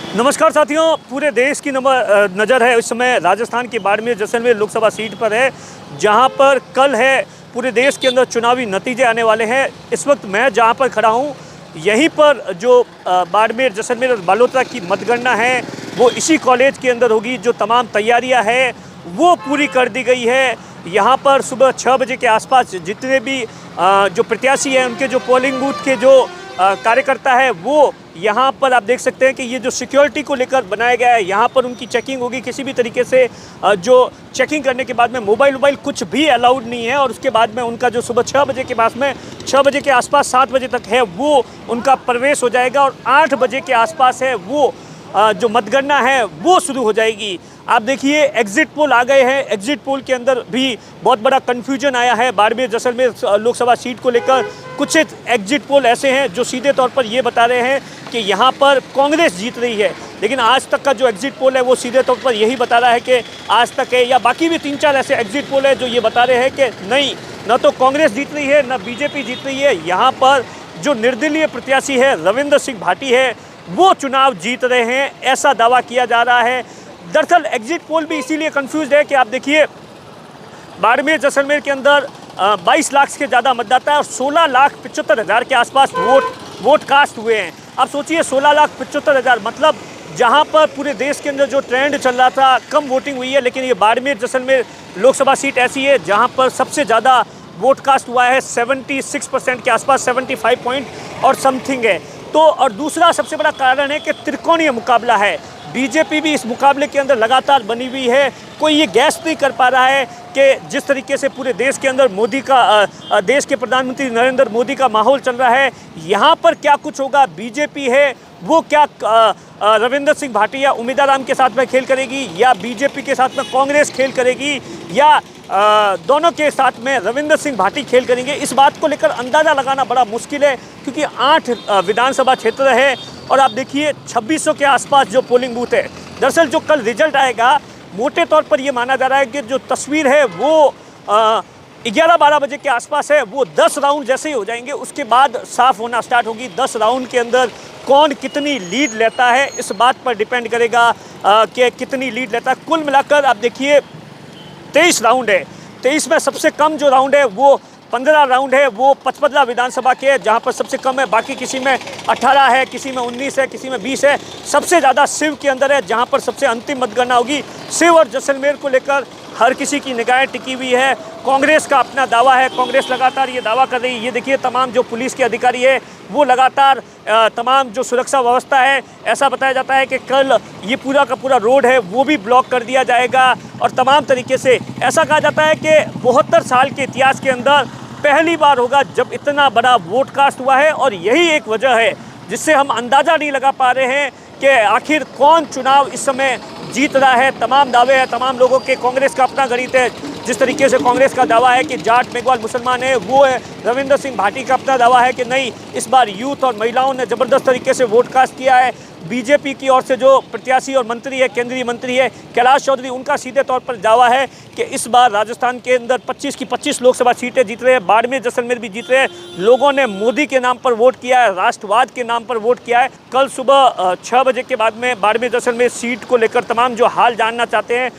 नमस्कार साथियों, पूरे देश की नज़र है इस समय राजस्थान की बाड़मेर जैसलमेर लोकसभा सीट पर है, जहां पर कल है पूरे देश के अंदर चुनावी नतीजे आने वाले हैं। इस वक्त मैं जहां पर खड़ा हूं, यहीं पर जो बाड़मेर जैसलमेर और बालोतरा की मतगणना है वो इसी कॉलेज के अंदर होगी। जो तमाम तैयारियां हैं वो पूरी कर दी गई है। यहाँ पर सुबह 6 बजे के आसपास जितने भी जो प्रत्याशी हैं, उनके जो पोलिंग बूथ के जो कार्यकर्ता है वो यहाँ पर आप देख सकते हैं कि ये जो सिक्योरिटी को लेकर बनाया गया है, यहाँ पर उनकी चेकिंग होगी। किसी भी तरीके से जो चेकिंग करने के बाद में मोबाइल कुछ भी अलाउड नहीं है। और उसके बाद में उनका जो सुबह 6 बजे के पास में 6 बजे के आसपास 7 बजे तक है वो उनका प्रवेश हो जाएगा। और 8 बजे के आसपास है वो जो मतगणना है वो शुरू हो जाएगी। आप देखिए एग्जिट पोल आ गए हैं। एग्जिट पोल के अंदर भी बहुत बड़ा कन्फ्यूजन आया है बाड़मेर जैसलमेर लोकसभा सीट को लेकर। कुछ एग्जिट पोल ऐसे हैं जो सीधे तौर पर ये बता रहे हैं कि यहाँ पर कांग्रेस जीत रही है, लेकिन आज तक का जो एग्जिट पोल है वो सीधे तौर पर यही बता रहा है कि आज तक है। या बाकी भी 3-4 ऐसे एग्जिट पोल है जो ये बता रहे हैं कि नहीं, न तो कांग्रेस जीत रही है न बीजेपी जीत रही है। यहाँ पर जो निर्दलीय प्रत्याशी है रविंद्र सिंह भाटी है वो चुनाव जीत रहे हैं, ऐसा दावा किया जा रहा है। दरअसल एग्जिट पोल भी इसीलिए कंफ्यूज है कि आप देखिए बाड़मेर जैसलमेर के अंदर 22 लाख से ज़्यादा मतदाता है और 16,75,000 के आसपास वोट कास्ट हुए हैं। अब सोचिए 16,75,000 मतलब जहां पर पूरे देश के अंदर जो ट्रेंड चल रहा था कम वोटिंग हुई है, लेकिन ये बाड़मेर जैसलमेर लोकसभा सीट ऐसी है जहां पर सबसे ज़्यादा वोट कास्ट हुआ है। 76% के आसपास, 75 पॉइंट और समथिंग है। तो और दूसरा सबसे बड़ा कारण है कि त्रिकोणीय मुकाबला है। बीजेपी भी इस मुकाबले के अंदर लगातार बनी हुई है। कोई ये गैस नहीं कर पा रहा है कि जिस तरीके से पूरे देश के अंदर मोदी का देश के प्रधानमंत्री नरेंद्र मोदी का माहौल चल रहा है, यहाँ पर क्या कुछ होगा। बीजेपी है वो क्या रविंद्र सिंह भाटिया उम्मीदवार के साथ में खेल करेगी, या बीजेपी के साथ में कांग्रेस खेल करेगी, या दोनों के साथ में रविंद्र सिंह भाटी खेल करेंगे। इस बात को लेकर अंदाज़ा लगाना बड़ा मुश्किल है, क्योंकि 8 विधानसभा क्षेत्र है और आप देखिए 2600 के आसपास जो पोलिंग बूथ है। दरअसल जो कल रिजल्ट आएगा, मोटे तौर पर ये माना जा रहा है कि जो तस्वीर है वो 11-12 बजे के आसपास है, वो 10 राउंड जैसे ही हो जाएंगे उसके बाद साफ होना स्टार्ट होगी। 10 राउंड के अंदर कौन कितनी लीड लेता है इस बात पर डिपेंड करेगा कि कितनी लीड लेता है। कुल मिलाकर आप देखिए 23 राउंड है। 23 में सबसे कम जो राउंड है वो 15 राउंड है, वो 55 विधानसभा के है, जहाँ पर सबसे कम है। बाकी किसी में 18 है, किसी में 19 है, किसी में 20 है। सबसे ज़्यादा शिव के अंदर है, जहाँ पर सबसे अंतिम मतगणना होगी। शिव और जैसलमेर को लेकर हर किसी की निगाहें टिकी हुई है। कांग्रेस का अपना दावा है, कांग्रेस लगातार ये दावा कर रही है। ये देखिए तमाम जो पुलिस के अधिकारी है वो लगातार तमाम जो सुरक्षा व्यवस्था है, ऐसा बताया जाता है कि कल ये पूरा का पूरा रोड है वो भी ब्लॉक कर दिया जाएगा। और तमाम तरीके से ऐसा कहा जाता है कि 72 साल के इतिहास के अंदर पहली बार होगा जब इतना बड़ा वोट कास्ट हुआ है। और यही एक वजह है जिससे हम अंदाज़ा नहीं लगा पा रहे हैं कि आखिर कौन चुनाव इस समय जीत रहा है। तमाम दावे हैं तमाम लोगों के, कांग्रेस का अपना गणित है। जिस तरीके से कांग्रेस का दावा है कि जाट मेघवाल मुसलमान है, वो है रविंद्र सिंह भाटी का अपना दावा है कि नहीं, इस बार यूथ और महिलाओं ने ज़बरदस्त तरीके से वोट कास्ट किया है। बीजेपी की ओर से जो प्रत्याशी और मंत्री है, केंद्रीय मंत्री है कैलाश चौधरी, उनका सीधे तौर पर दावा है कि इस बार राजस्थान के अंदर 25 की 25 लोकसभा सीटें जीत रहे हैं। बाड़मेर जैसलमेर भी जीत रहे हैं। लोगों ने मोदी के नाम पर वोट किया है, राष्ट्रवाद के नाम पर वोट किया है। कल सुबह 6 बजे के बाद में बाड़मेर जैसलमेर सीट को लेकर तमाम जो हाल जानना चाहते हैं